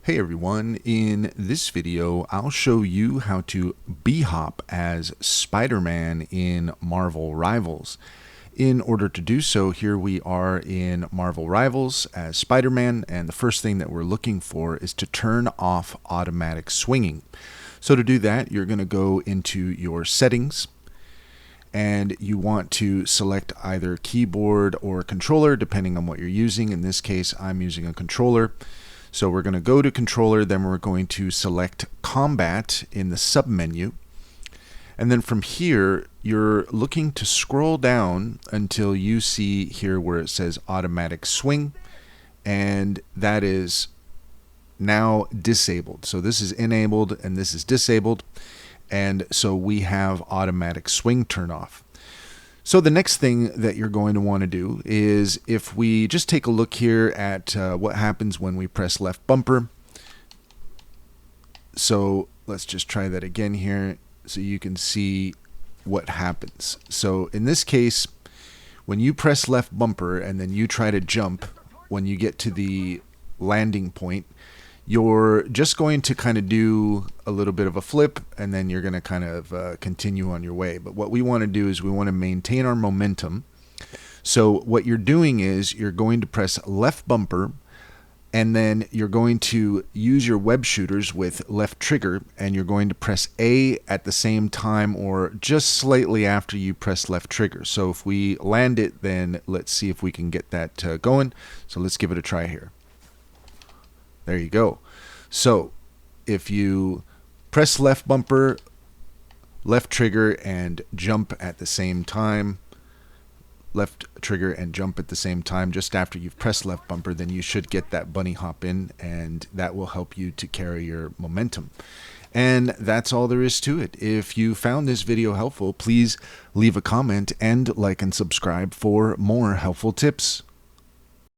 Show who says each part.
Speaker 1: Hey everyone, in this video I'll show you how to BHop as Spider-Man in Marvel Rivals. In order to do so, here we are in Marvel Rivals as Spider-Man, and the first thing that we're looking for is to turn off automatic swinging. So to do that, you're going to go into your settings, and you want to select either keyboard or controller depending on what you're using. In this case, I'm using a controller. So we're going to go to controller, then we're going to select combat in the sub menu. And then from here, you're looking to scroll down until you see here where it says automatic swing, and that is now disabled. So this is enabled and this is disabled, and so we have automatic swing turn off. So the next thing that you're going to want to do is, if we just take a look here at what happens when we press left bumper. So let's just try that again here so you can see what happens. So in this case, when you press left bumper and then you try to jump, when you get to the landing point, you're just going to kind of do a little bit of a flip, and then you're going to kind of continue on your way. But what we want to do is we want to maintain our momentum. So what you're doing is you're going to press left bumper, and then you're going to use your web shooters with left trigger, and you're going to press A at the same time or just slightly after you press left trigger. So if we land it, then let's see if we can get that going. So let's give it a try here. There you go. So if you press left bumper, left trigger, and jump at the same time, left trigger and jump at the same time just after you've pressed left bumper, then you should get that bunny hop in, and that will help you to carry your momentum. And that's all there is to it. If you found this video helpful, please leave a comment and like and subscribe for more helpful tips.